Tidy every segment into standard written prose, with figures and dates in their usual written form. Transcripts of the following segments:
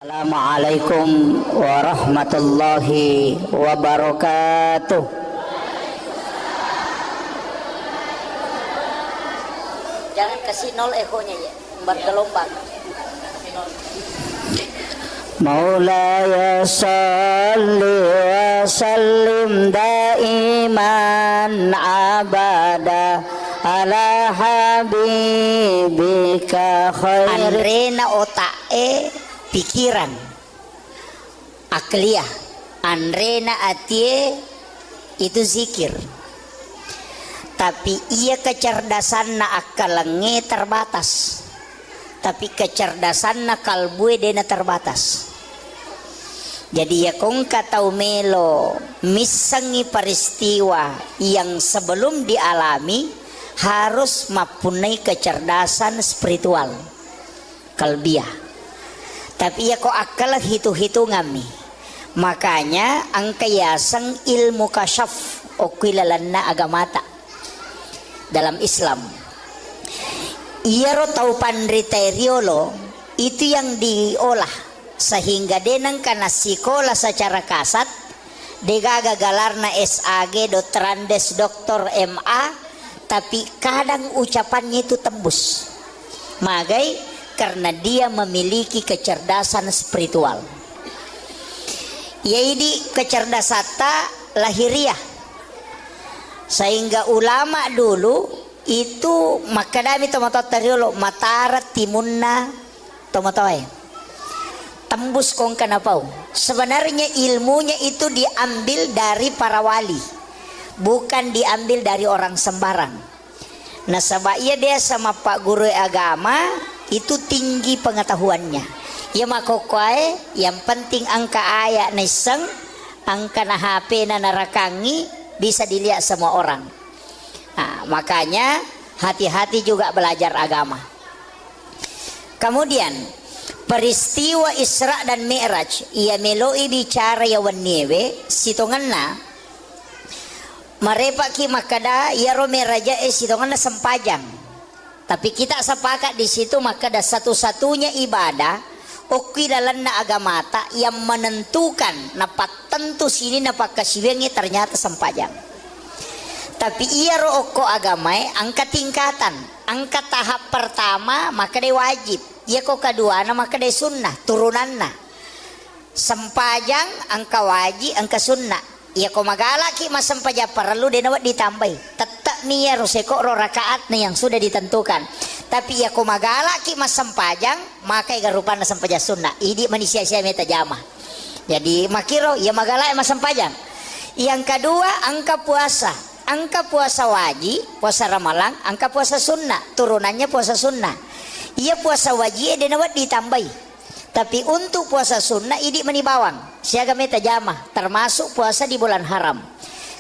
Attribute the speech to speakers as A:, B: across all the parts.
A: Assalamualaikum warahmatullahi wabarakatuh. Jangan kasih nol ekonya ya, bergelombang. Maulaya salli wa sallim daiman abada ala habibika khair. Andrena otae pikiran akliyah, andrena atie itu zikir, tapi ia kecerdasan na akalenge terbatas, tapi kecerdasan na kalbue dena terbatas. Jadi ya kong katau melo misangi peristiwa yang sebelum dialami harus mempunyai kecerdasan spiritual kalbiah. Tapi ya kok akal hitung-hitungan nih. Makanya angkayasang ilmu kasyaf okilalanna agamata dalam Islam. Iya ro tau pandriteriolo itu yang diolah sehingga denang kana sikola secara kasat degaga galarna SAG Dotrandes Doktor MA, tapi kadang ucapannya itu tembus. Magai karena dia memiliki kecerdasan spiritual. Yaitu kecerdasan lahiriah. Sehingga ulama dulu itu makadami tomato teriolo matarat timunna tomatoe. Tembus kong kanapau. Sebenarnya ilmunya itu diambil dari para wali, bukan diambil dari orang sembarang. Nah sebabnya dia sama Pak Guru agama itu tinggi pengetahuannya. Ya makokoy yang penting angka ayat niseng, angka na HP na narakangi bisa dilihat semua orang. Nah, makanya hati-hati juga belajar agama. Kemudian peristiwa Isra dan Mi'raj ia meloi bicara ya waniewe sitonganna marepaki makada ya romeraja sitonganna sempajang. Tapi kita sepakat di situ maka ada satu-satunya ibadah okilalanna agamata yang menentukan napak tentu sini napak kasiwengi ternyata sempajang. Tapi ia rooko agamai angka tingkatan, angka tahap pertama maka de wajib, ia ko kedua maka de sunnah turunanna. Sempajang angka wajib, angka sunnah. Ia ko magalaki mas sempaja perlu denawat ditambahi. Tetap nia roseko ro rakaat yang sudah ditentukan. Tapi ia ko magalaki mas sempajang maka garupana sempaja sunnah. Idi manusia sia meta jamah. Jadi makiro ia magalaki mas sempajang. Yang kedua angka puasa. Angka puasa wajib, puasa ramalan, angka puasa sunnah. Turunannya puasa sunnah. Ia puasa wajib denawat ditambahi. Tapi untuk puasa sunnah ini menibawang siaga meta jamah termasuk puasa di bulan haram.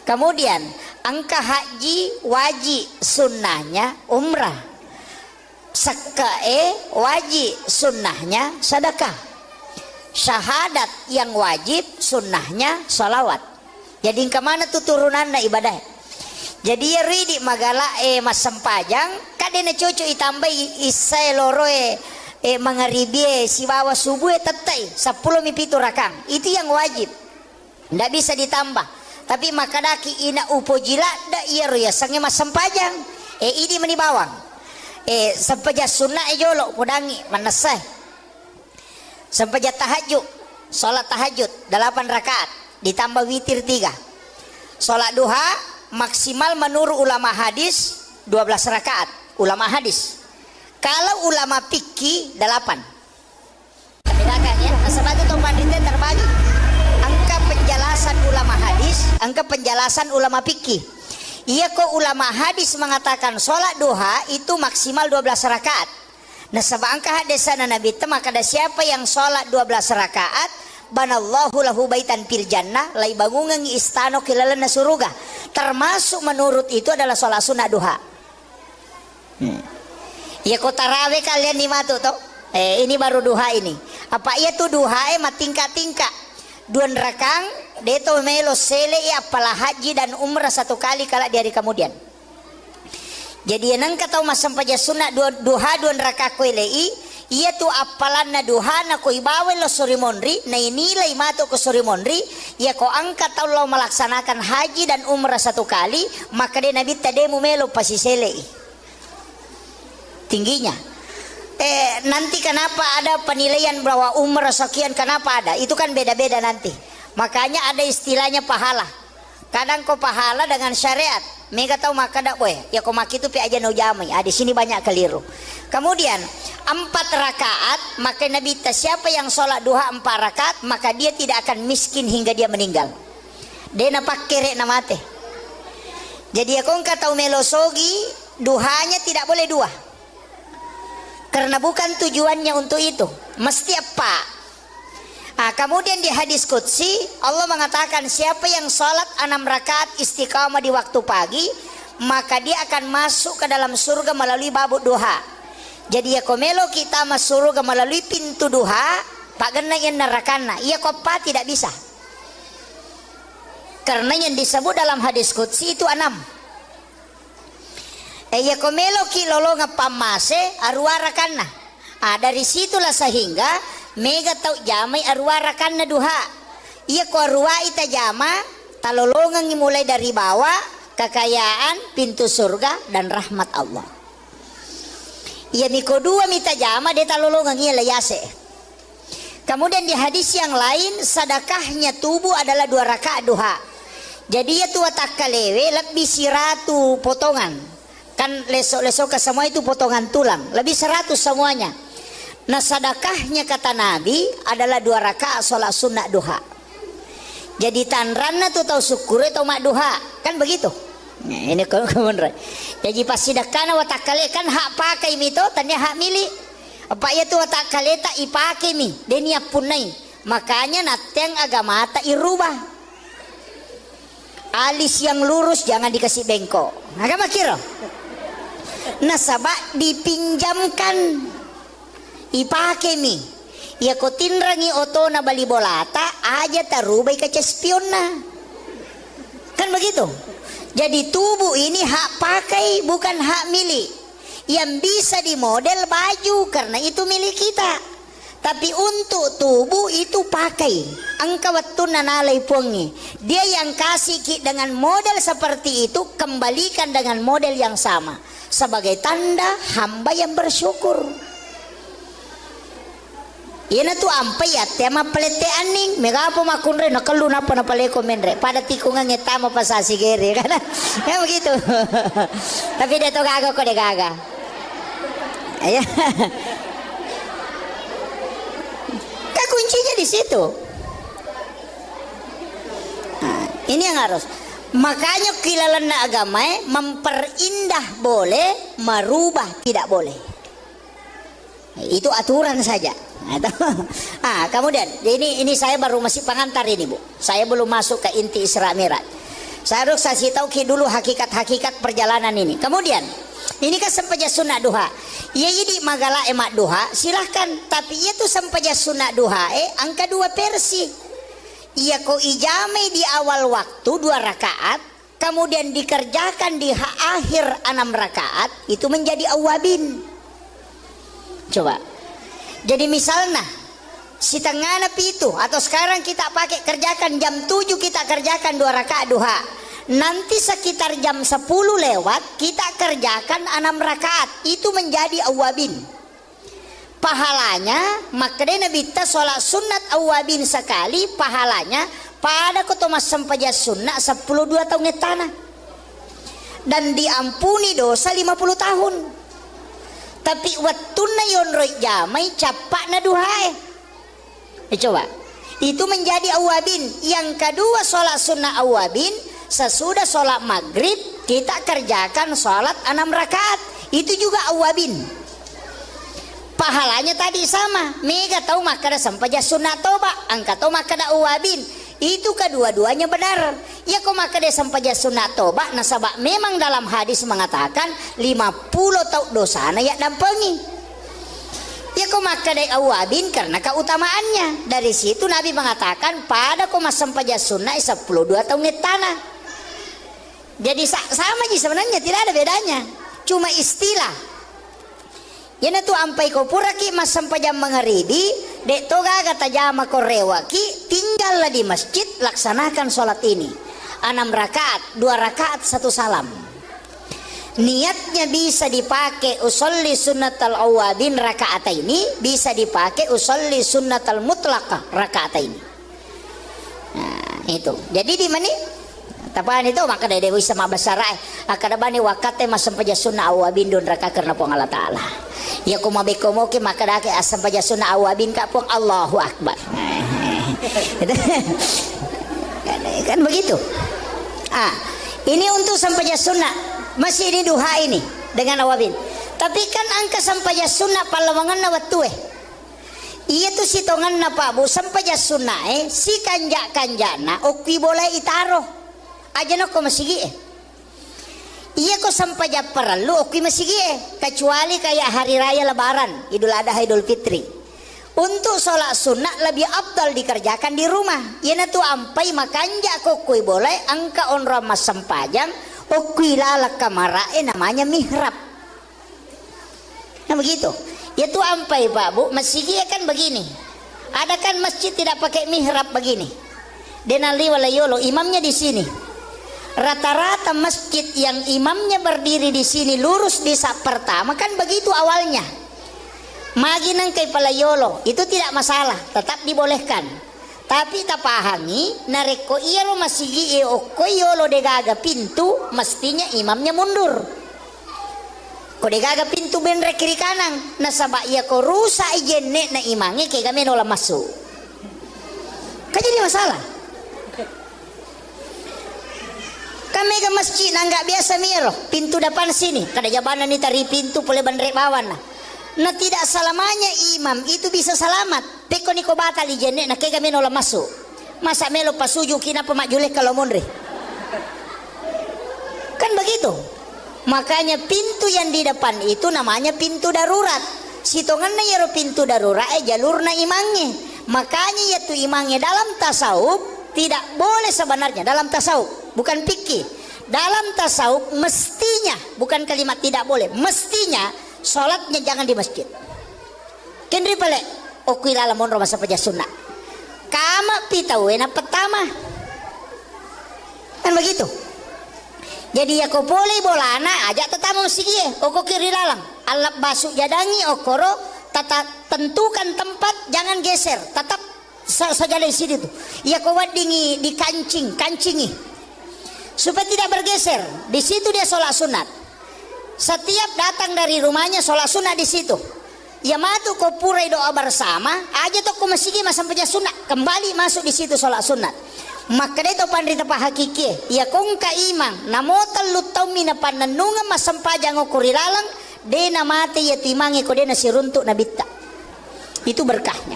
A: Kemudian angka haji wajib sunnahnya umrah, sakae wajib sunnahnya sedekah, syahadat yang wajib sunnahnya salawat. Jadi kemana tuh turunannya ibadah? Jadi ya ridi magala mas sempajang kadena cucu itambai isai loroe mengaribie si bawa subuh tetai 10 mipitu rakang itu yang wajib ndak bisa ditambah. Tapi makadaki ina upo jila da iya ya sange mas sempajang ini menibawang sempaja sunnah jolo pudangi manasai sempaja tahajud salat tahajud 8 rakaat ditambah witir 3. Salat duha maksimal menurut ulama hadis 12 rakaat ulama hadis. Kalau ulama fikih 8. Bedakan ya, sebab itu panditnya terbagi. Angka penjelasan ulama hadis, angka penjelasan ulama fikih. Iya kok ulama hadis mengatakan sholat duha itu maksimal 12 rakaat. Nah sebab angka hadisan Nabi itu maka ada siapa yang sholat 12 rakaat banallahu lahu baitan fil jannah lai bangungan istano kilalana suruga. Termasuk menurut itu adalah sholat sunnah duha. Ya kok tarawih kalian di matu toh? Ini baru duha ini. Apa iya tuh duha tingkat-tingkat. 2 rakang deto melo sele apalah haji dan umrah 1 kali kala di hari kemudian. Jadi nang katau masam paja sunat duha 2 rakaat kuilei ia tu apalan na duha na ko ibawe lo surimonri na inilay mato ko surimonri ia ko angkat Allah melaksanakan haji dan umrah satu kali maka dia nabi tade mumelo pasisele tingginya. Nanti kenapa ada penilaian bahwa umrah sekian, kenapa ada? Itu kan beda-beda nanti. Makanya ada istilahnya pahala. Kadang kau pahala dengan syariat. Mega tahu maka dak boy. Ya kau maki itu pi aja no jamai. Di sini banyak keliru. Kemudian 4 rakaat, maka Nabi siapa yang sholat duha 4 rakaat, maka dia tidak akan miskin hingga dia meninggal. Dia napak kere namate. Jadi ya kau tahu melosogi, duhanya tidak boleh 2. Karena bukan tujuannya untuk itu. Mesti apa? Kemudian di hadis qudsi Allah mengatakan siapa yang sholat 6 rakaat istiqamah di waktu pagi maka dia akan masuk ke dalam surga melalui babuk duha. Jadi ya komelo kita masuk surga melalui pintu duha pak gena yang nerakana. Iya kopa tidak bisa. Karena yang disebut dalam hadis qudsi itu 6. Ya komelo ki lolo ngapamase arwara kana. Dari situlah sehingga mega tau jamai arwara kana duha. Iya ko arwa ita jama talolongan mulai dari bawah kekayaan pintu surga dan rahmat Allah. Iya miko 2 mita jama dia talolongan iya layase. Kemudian di hadis yang lain sedekahnya tubuh adalah 2 rakaat duha. Jadi ya tua takkalewe lebih 100 potongan. Kan lesok-lesok ke semua itu potongan tulang. Lebih 100 semuanya. Nah sedekahnya kata Nabi adalah 2 rakaat sholat sunnah duha. Jadi tanranna tuh tahu syukur atau mak duha. Kan begitu. Nah, ini kemudian. Jadi pas sedekahna watakale kan hak pakai mito tanya hak milik. Apa ya tuh watakale tak ipake mi. Denia punai. Makanya nateng agama tak irubah. Alis yang lurus jangan dikasih bengkok. Agama kira. Nasabak dipinjamkan ipake mi ya ko tinrangi oto na balibolata aja tarubai ke cespionna kan begitu. Jadi tubuh ini hak pakai bukan hak milik yang bisa dimodel baju karena itu milik kita tapi untuk tubuh itu pakai angka waktu nanalai puangi dia yang kasih dengan model seperti itu kembalikan dengan model yang sama sebagai tanda hamba yang bersyukur. Ina tu ampai ya tema pelete aning megapo makunre nakalu napa na paleko menre pada tikungan ngetama pasasi gere kan ya begitu. Tapi dia to gaga ko de gaga. Ya. Kuncinya di situ. Nah, ini yang harus. Makanya kilalan agama memperindah boleh, merubah tidak boleh. Itu aturan saja. Kemudian ini saya baru masih pengantar ini Bu. Saya belum masuk ke inti Isra Mi'raj. Saya harus kasih tahu dulu hakikat perjalanan ini. Kemudian ini kan sempaja sunnah duha. Ya jadi magala emak duha silahkan. Tapi ia tuh sempaja sunnah duha angka 2 versi. Ia ko ijame di awal waktu 2 rakaat. Kemudian dikerjakan di akhir 6 rakaat. Itu menjadi awabin. Coba. Jadi misalnya si tengah napi itu atau sekarang kita pakai kerjakan jam 7 kita kerjakan 2 rakaat duha. Nanti sekitar jam 10 lewat kita kerjakan 6 rakaat. Itu menjadi awabin. Pahalanya makanya Nabi ta sholat sunat awabin sekali pahalanya pada kotomas sempaja sunnah 10 2 tahun tanah dan diampuni dosa 50 tahun. Tapi wattuna yon roy jamai capak na duhae. Coba itu menjadi awabin. Yang kedua sholat sunnah awabin sesudah sholat maghrib kita kerjakan sholat 6 rakaat itu juga awabin. Pahalanya tadi sama. Mega tahu makada sampaja sunnah toba angka tahu makada awabin. Itu kedua-duanya benar. Ya kok makada sampaja sunnah toba nasabak memang dalam hadis mengatakan 50 tahu dosana ya dampengi. Ya kok makada awabin karena keutamaannya. Dari situ Nabi mengatakan pada kok sampaja sunnah 10 2 tahun tanah. Jadi sama aja sebenarnya tidak ada bedanya. Cuma istilah. Yana tu ampai ko puraki mas sampajam mangaribi dek toga kata jama korewaki tinggallah di masjid laksanakan sholat ini 6 rakaat 2 rakaat 1 salam. Niatnya bisa dipakai usolli sunnatal awabin rakaataini, bisa dipakai usolli sunnatal mutlaqah rakaataini. Nah, itu. Jadi di mana? Tapan itu maka dari dewi sama basarai akada bani wakate masam paja sunnah awabin don raka karena pong Allah taala. Ya kumabe komoke maka dake asam paja sunnah awabin ka pong Allahu akbar. Kan begitu. Ini untuk sampaja sunnah masih di duha ini dengan awabin. Tapi kan angka sampaja sunnah palawangan na watue. Iya tu sitongan na Pak Bu sampaja sunnah si kanja-kanjana okwi boleh itaro. Aja no ko masigi iya ko sampaja perlu okwi masigi kecuali kayak hari raya lebaran Idul Adha Idul Fitri. Untuk sholat sunnah lebih abdal dikerjakan di rumah. Iya tu ampai makanja ko kui boleh angka on ramas sampajang okwi lala kamarae namanya mihrab. Nah begitu. Ya tu ampai Pak Bu masigi kan begini. Ada kan masjid tidak pakai mihrab begini. Denali walayolo imamnya di sini. Rata-rata masjid yang imamnya berdiri di sini lurus di sak pertama kan begitu awalnya. Maginang kay palayolo itu tidak masalah, tetap dibolehkan. Tapi tapahami nareko iya lo masigi oko yolo degaga pintu mestinya imamnya mundur. Ko degaga pintu benre kiri kanan nasaba iya ko rusa ijenne na imange kay gamen ola masuk. Kan jadi masalah. Kami ke masjid nggak biasa miro pintu depan sini kada jabanan ni tari pintu boleh bandrek bawan nah tidak selamanya imam itu bisa selamat peko niko batal ijenne nah kega meno la masuk masa melo pasuju kina pemajulek kalau munri kan begitu. Makanya pintu yang di depan itu namanya pintu darurat sitongan na yaro pintu darurat jalurna imangnya. Makanya yaitu imangnya dalam tasawuf tidak boleh sebenarnya dalam tasawuf bukan fikih. Dalam tasawuf mestinya bukan kalimat tidak boleh, mestinya sholatnya jangan di masjid. Kendri pale okui lalamon roma sapaja sunnah. Kama pitawena pertama. Kan begitu. Jadi ya ko boleh bolana ajak tetamu sigie oko kiri lalang. Alap basuk jadangi okoro tata tentukan tempat jangan geser, tetap saja di sini tuh. Ya ko wadingi di kancingi supaya tidak bergeser. Di situ dia sholat sunat. Setiap datang dari rumahnya sholat sunat di situ. Ya matu ko purai doa bersama aja tuh ko masigi masam punya sunat kembali masuk di situ sholat sunat. Maka itu pandita pa hakiki. Ya kong ka imang namotal lutaw mina pananunga masam pajang okurilalang de na mati ya timangi ko de na siruntuk na bitta. Itu berkahnya.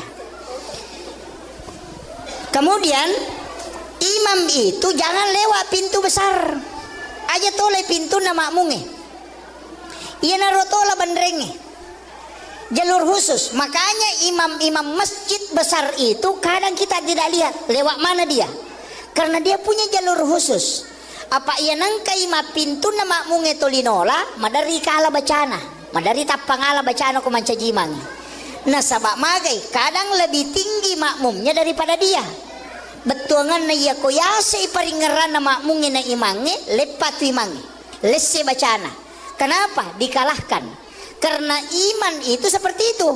A: Kemudian imam itu jangan lewat pintu besar aja toleh pintu na makmunge iya narotola bandrenge jalur khusus. Makanya imam-imam masjid besar itu kadang kita tidak lihat lewat mana dia karena dia punya jalur khusus. Apa iya nangka ima pintu na makmunge tolinola madari kala bacana madari tapangala bacana ko mancajimang nah sabak magai kadang lebih tinggi makmumnya daripada dia. Betuangan na iya ko yase iparingeran na makmungi na imange lepat imange lesse bacana. Kenapa dikalahkan? Karena iman itu seperti itu.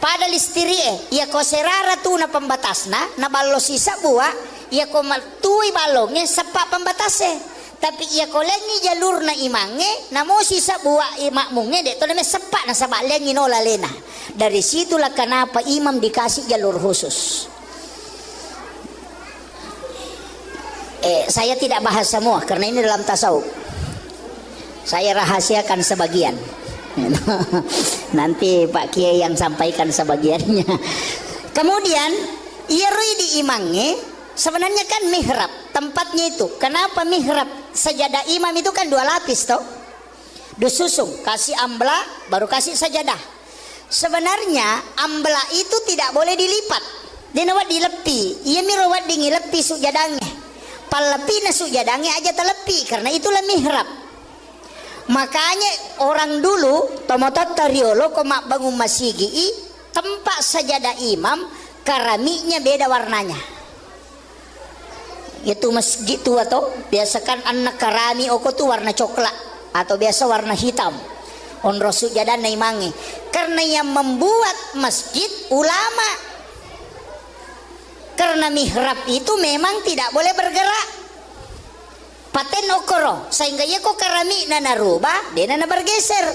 A: Pada listiri iya ko serara tu na pembatasna na balo sisa buah iya ko matui balongnya sepak pembatasnya. Tapi iya ko lengi jalur na imange na mo sisa buah makmunge dek to na sepak na sabak lengi nola lena. Dari situlah kenapa imam dikasih jalur khusus. Saya tidak bahas semua karena ini dalam tasawuf. Saya rahasiakan sebagian. Nanti Pak Kiai yang sampaikan sebagiannya. Kemudian irui di imangnya sebenarnya kan mihrab tempatnya itu. Kenapa mihrab? Sajadah imam itu kan 2 lapis toh. Disusung kasih ambla baru kasih sajadah. Sebenarnya ambla itu tidak boleh dilipat. Dia nawat dilepi. Ia mirawat dingi lepi sujadangnya. Palepi na sujadangnya aja telepi karena itulah mihrab. Makanya orang dulu tomotot tariolo koma bangun masigi tempat sajadah imam keramiknya beda warnanya. Itu masjid tua tuh biasakan anak karami oko tuh warna coklat atau biasa warna hitam. On rasul jadan naimangi karena yang membuat masjid ulama, karena mihrab itu memang tidak boleh bergerak paten okoro sehingga ya kok keramik nana rubah dia nana bergeser,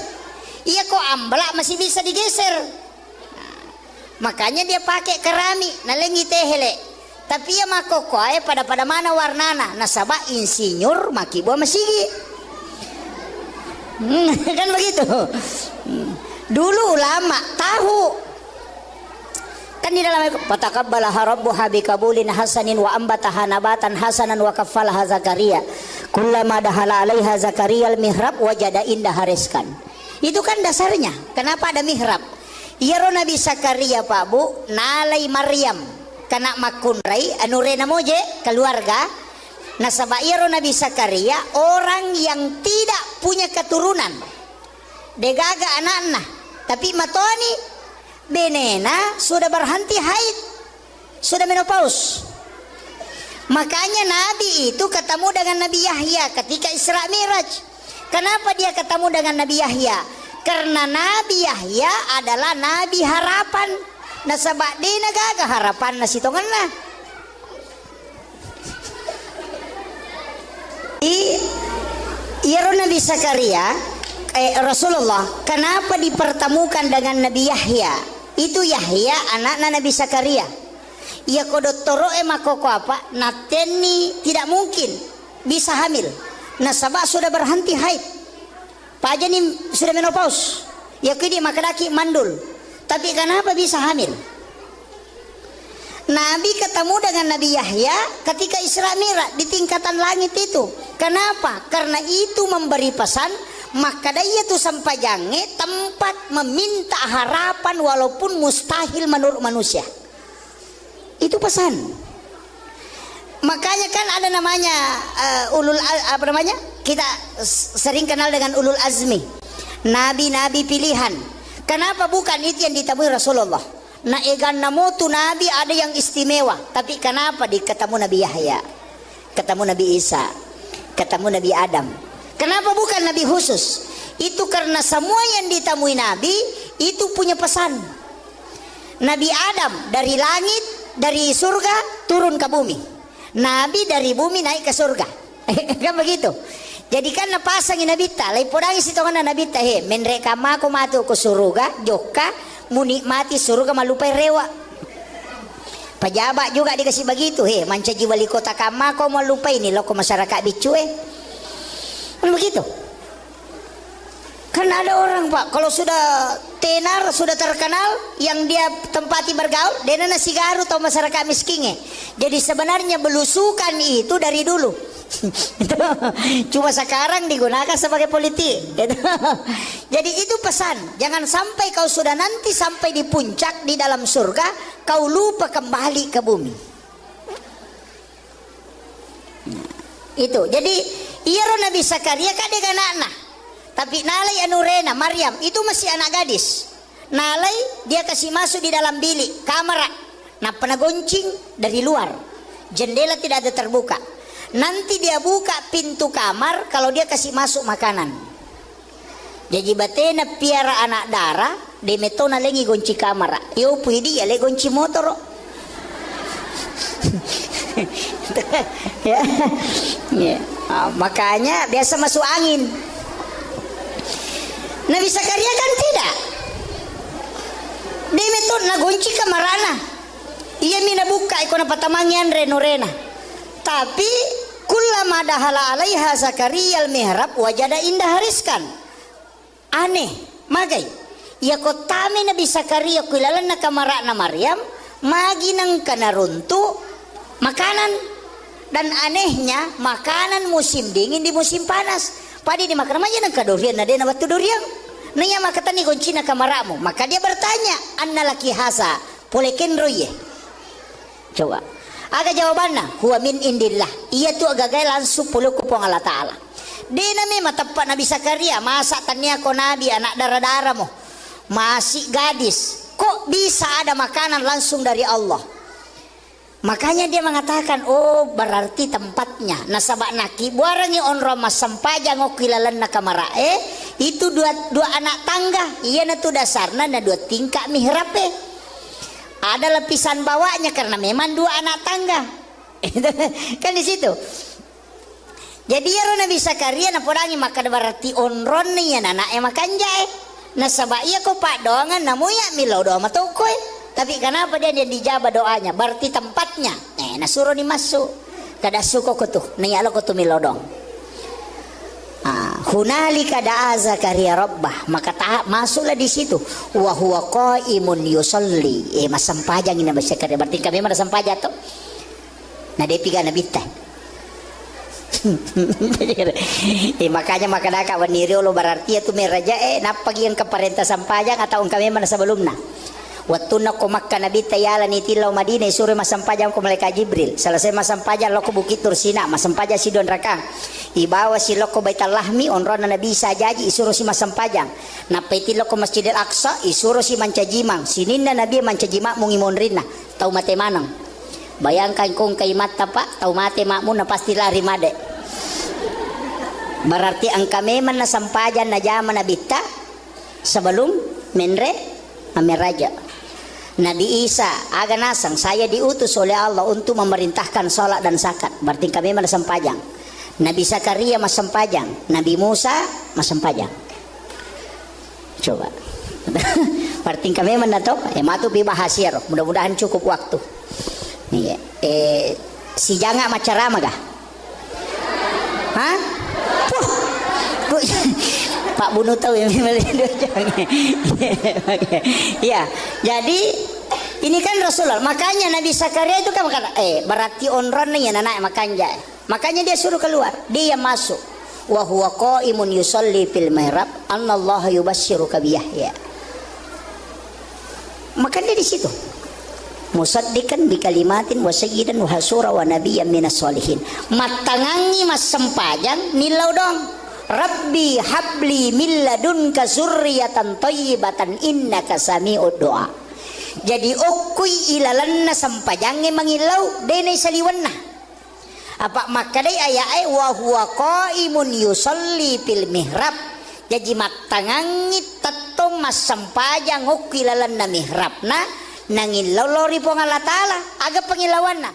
A: iya kok amblak masih bisa digeser. Makanya dia pakai keramik nalengi tehele, tapi ya makoko pada mana warnana nasabah insinyur maki buah masigi. Kan begitu. Dulu ulama tahu kan di dalam fataqabbalaha rabbuha biqabulin hasanin wa ambataha nabatan hasanan wa kaffalaha Zakaria kullama dahala 'alaiha Zakaria al-mihrab wajada indaha rizqan. Itu kan dasarnya. Kenapa ada mihrab? Iya Nabi Zakaria Pak Bu nalai Maryam kana makunrai anu rena moje keluarga nasaba iya Nabi Zakaria orang yang tidak punya keturunan degaga anak-anak tapi matoni benena sudah berhenti haid, sudah menopause. Makanya Nabi itu ketemu dengan Nabi Yahya ketika Isra Miraj. Kenapa dia ketemu dengan Nabi Yahya? Karena Nabi Yahya adalah Nabi harapan. Nasabak di nagaga harapan na sitongan na. Iya Nabi Zakaria Rasulullah kenapa dipertemukan dengan Nabi Yahya? Itu Yahya anak Nabi Zakaria. Ia kodottoro makoko apa? Nateni tidak mungkin bisa hamil. Nasabah sudah berhenti haid. Pajani sudah menopause. Ya kini makalaki mandul. Tapi kenapa bisa hamil? Nabi ketemu dengan Nabi Yahya ketika Isra Mi'raj di tingkatan langit itu. Kenapa? Karena itu memberi pesan maka daya itu sampai jange tempat meminta harapan walaupun mustahil menurut manusia. Itu pesan. Makanya kan ada namanya apa namanya? Kita sering kenal dengan ulul azmi. Nabi-nabi pilihan. Kenapa bukan itu yang ditemui Rasulullah? Nah egan namo tu nabi ada yang istimewa. Tapi kenapa ketemu Nabi Yahya? Ketemu Nabi Isa. Ketemu Nabi Adam. Kenapa bukan Nabi khusus? Itu karena semua yang ditemui Nabi itu punya pesan. Nabi Adam dari langit, dari surga turun ke bumi. Nabi dari bumi naik ke surga. Kan begitu. Jadi kan napasangin Nabi ta, lai podangi sitongan Nabi ta he, menreka mako matu ke surga, joka munikmati surga malupai rewa. Pejabat juga dikasih begitu he, manca jiwa li kota kamako malupai ni loko masyarakat bicue. Begitu. Kan ada orang Pak kalau sudah tenar sudah terkenal yang dia tempati bergaul dia nasi garu atau masyarakat miskinnya. Jadi sebenarnya belusukan itu dari dulu. Cuma sekarang digunakan sebagai politik. Jadi itu pesan, jangan sampai kau sudah nanti sampai di puncak di dalam surga kau lupa kembali ke bumi. Itu jadi iya Nabi Zakaria kan dia anak. Tapi nalai anurena Maryam itu masih anak gadis. Nalai dia kasih masuk di dalam bilik kamar. Nah pernah goncing dari luar. Jendela tidak ada terbuka. Nanti dia buka pintu kamar kalau dia kasih masuk makanan. Jadi batena piara anak darah de metona lengi gonci kamar. Yo puidi ya le gonci motor. Ya. Ya. Makanya biasa masuk angin. Nabi Zakaria kan tidak. Dia metode nagonci kamarana. Ia mina buka ikona patamangian renorena. Tapi kullama dahala 'alaiha Zakaria al-mihrab wajada indah rizqan. Aneh, magai. Ya kotame Nabi Zakaria kuilalan na kamara na Maryam magi nang kanaruntu makanan. Dan anehnya makanan musim dingin di musim panas. Padi dimakan aja nang kadurian na dena batu durian. Nanya makatan ni goncina kamaramu. Maka dia bertanya, "Anna laki hasa, polekin roye." Coba. Aga jawabannya, "Huwa min indillah." Ia tu agak langsung puluh kupong Allah Ta'ala. Di nami matapat Nabi Zakaria, masa tania ko Nabi anak darah-darah mo, masih gadis, kok bisa ada makanan langsung dari Allah? Makanya dia mengatakan, oh berarti tempatnya nasabak naki buarangi onro mas sampajang o kilalan na kamarae, itu dua anak tangga, iya na tu dasarna na dua tingkah mihrape. Ada lapisan bawahnya karena memang dua anak tangga. Kan di situ. Jadi ya Nabi Zakaria na podangi maka berarti onron nih ya anak makan jae. Nasabak iya ko pak doangan namuya milau doa matokoy. Tapi kenapa dia dijabah doanya? Berarti tempatnya. Nasuruh ni masuk. Kada suko ko tuh. Niyalo ko tuh milodong. Hunalika da'a Zakaria rabbah. Maka masuklah di situ. Wa huwa qaimun yusalli. Masampajang ini Nabi Zakaria. Berarti kami mana sampaja tuh. Nah dia piga Nabi teh. Makanya makanaka waniri lo berarti itu meraja napagi yang keparenta sampajang atau kami mana sebelumnya. Watuna ko Makkah Nabi tayala ni tilaw Madinah suri masampajang ko malaikat Jibril. Selesai masampajang loko Bukit Tursina, masampajang si Don Rakang. Ibawa si loko Baitul Lahmi onron na Nabi sajaji isuro si masampajang. Napaiti loko Masjidil Aqsa isuro si mancajimang. Sinin na Nabi mancajima mungimon rin na. Tau mate manang. Bayangkan kung kay mata pak, tau mate makmu na pasti lari made. Berarti ang kami man nasampajan na jaman na bita sebelum menre ameraja. Nabi Isa aga nasang saya diutus oleh Allah untuk memerintahkan salat dan zakat. Berarti kami masampajang. Nabi Zakaria masampajang, Nabi Musa masampajang. Coba. Berarti kami menato matu bibahasir. Mudah-mudahan cukup waktu. Iya. Si janga macarama gah? Hah? Pak Bunu tahu yang ya, jadi ini kan Rasulullah. Makanya Nabi Zakaria itu kan berkata, berarti onron nih anak makan jae. Makanya dia suruh keluar, dia masuk. Wa huwa qaimun yusalli fil mihrab, anallaha yubasyyiruka bi Yahya. Maka dia di situ. Musaddiqan bi kalimatin wa sayyidan wa hasura wa nabiyyan minas solihin. Matangangi mas sempajang nilau dong. Rabbi habli min ladunka zurriyatan thayyibatan innaka sami'ud du'a. Jadi okui ilalanna sampajange mangilau dene saliwanna. Apa makadai ayae wa huwa qaimun yusalli fil mihrab. Jadi matangangi tatong mas sampajang okui ilalanna mihrabna nangin lolori po nga latala aga pangilawan na